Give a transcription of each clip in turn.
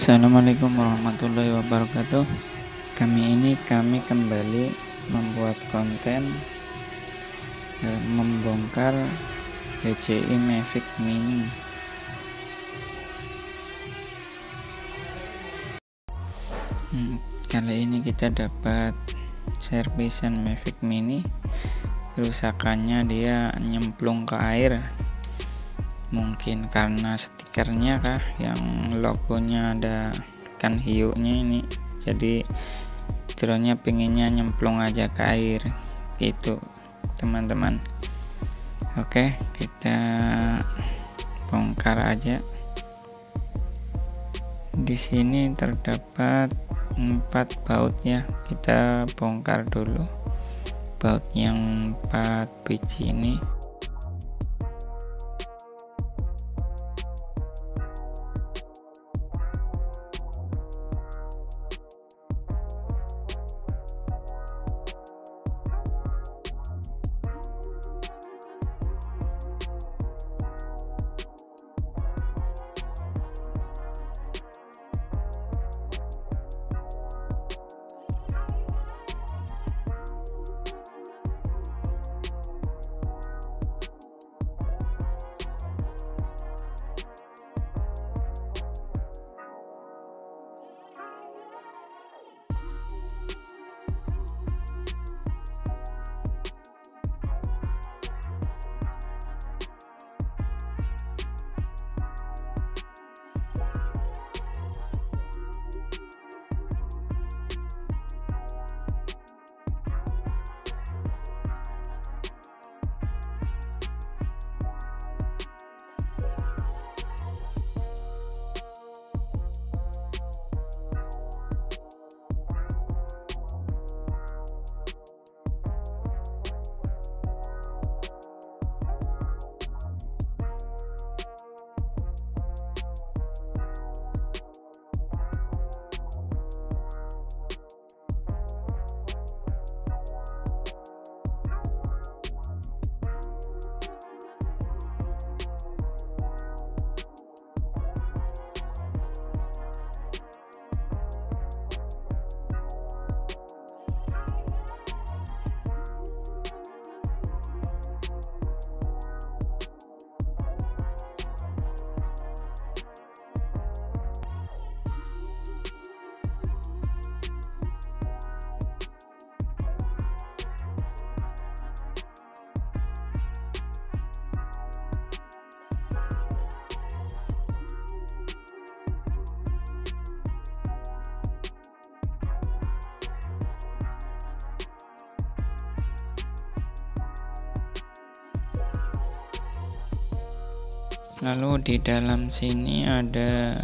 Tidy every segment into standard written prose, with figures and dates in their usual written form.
Assalamualaikum warahmatullahi wabarakatuh. Kami kembali membuat konten membongkar DJI Mavic Mini. Kali ini kita dapat servisan Mavic Mini. Kerusakannya dia nyemplung ke air. Mungkin karena stikernya kah, yang logonya ada ikan hiunya ini, jadi dronenya pengennya nyemplung aja ke air gitu teman-teman. Oke, kita bongkar aja. Di sini terdapat 4 baut ya, kita bongkar dulu baut yang 4 biji ini. Lalu di dalam sini ada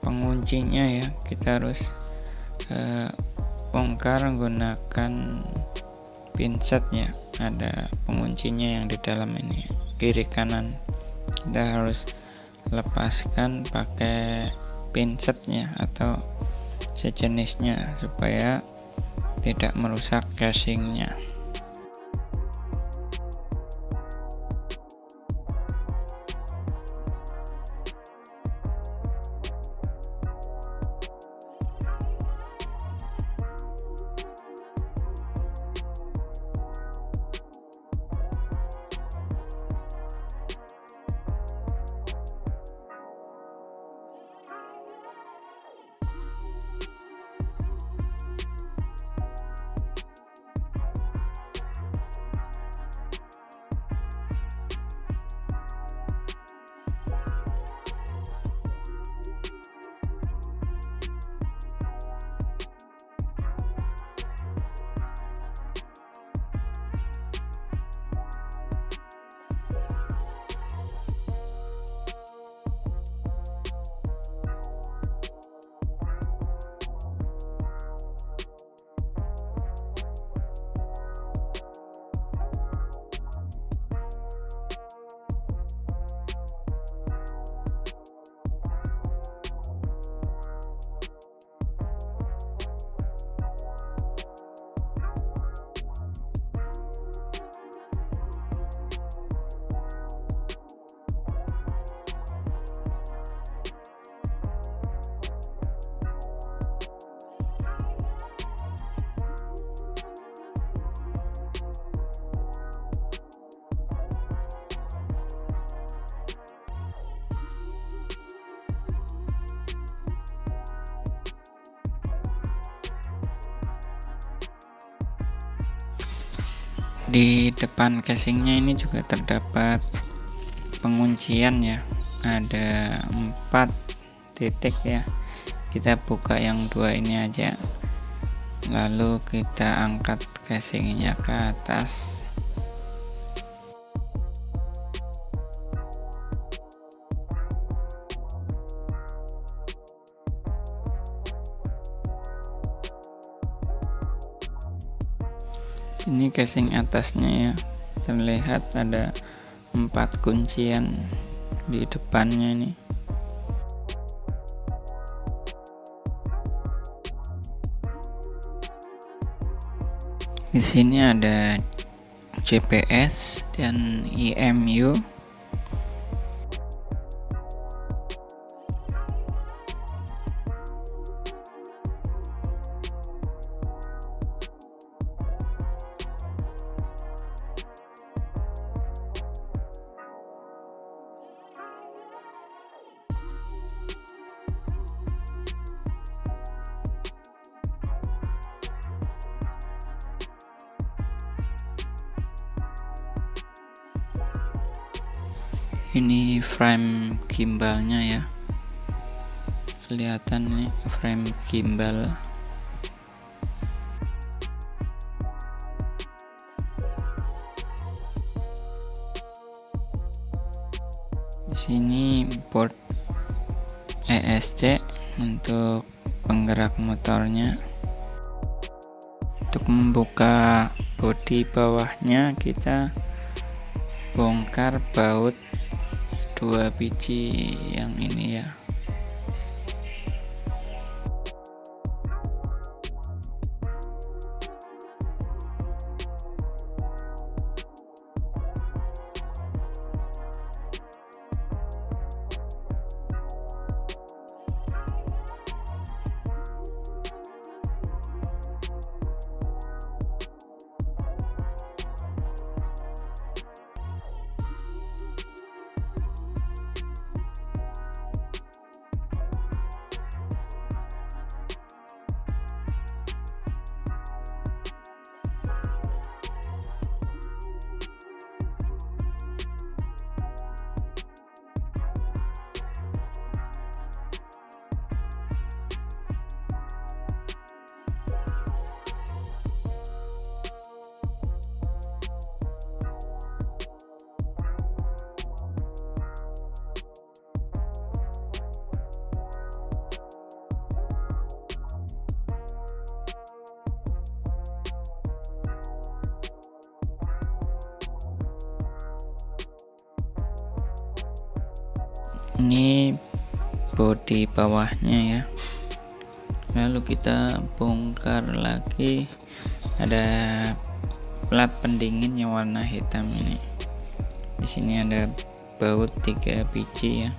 penguncinya ya, kita harus bongkar menggunakan pinset ya. Ada penguncinya yang di dalam ini, kiri kanan. Kita harus lepaskan pakai pinsetnya atau sejenisnya supaya tidak merusak casingnya. Di depan casingnya ini juga terdapat penguncian ya, ada 4 titik ya. Kita buka yang 2 ini aja, lalu kita angkat casingnya ke atas. Ini casing atasnya ya, terlihat ada 4 kuncian di depannya nih. Di sini ada GPS dan IMU. Ini frame gimbalnya ya, kelihatan nih frame gimbal. Di sini board ESC untuk penggerak motornya. Untuk membuka bodi bawahnya kita bongkar baut 2 biji yang ini ya. Ini bodi bawahnya ya, lalu kita bongkar lagi. Ada plat pendingin yang warna hitam ini. Di sini ada baut 3 biji ya.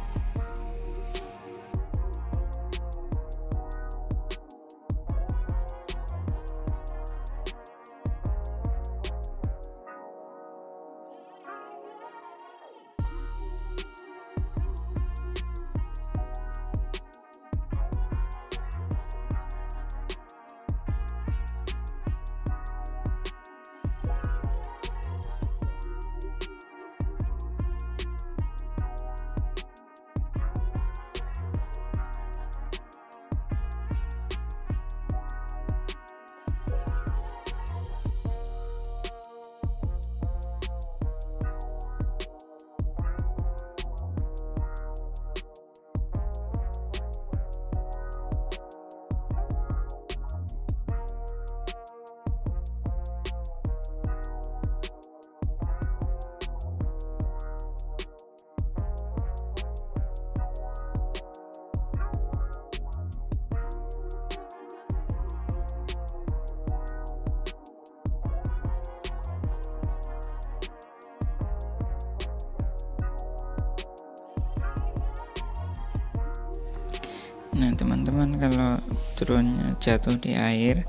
Nah teman-teman, kalau drone-nya jatuh di air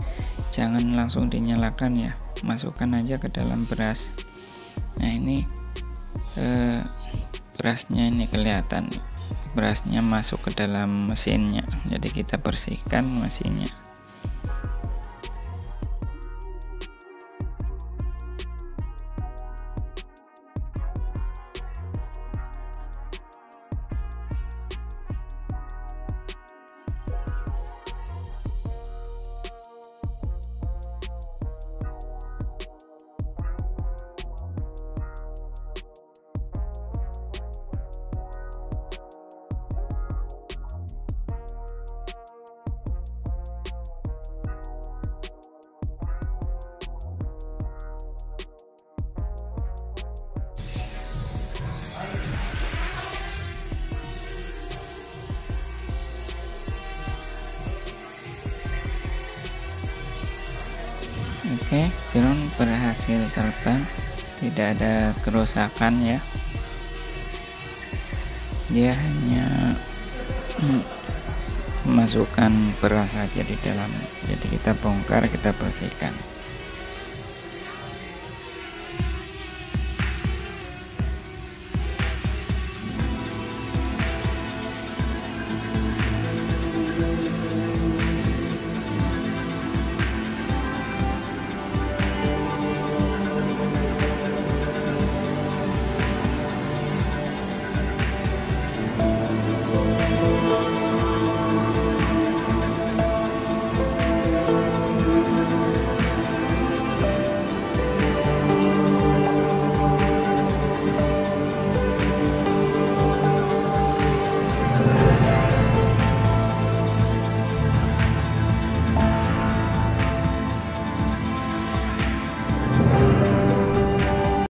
jangan langsung dinyalakan ya, masukkan aja ke dalam beras. Nah ini berasnya ini kelihatan, berasnya masuk ke dalam mesinnya, jadi kita bersihkan mesinnya. Oke, drone berhasil terbang, tidak ada kerusakan ya. Dia hanya memasukkan beras saja di dalam. Jadi kita bongkar, kita bersihkan.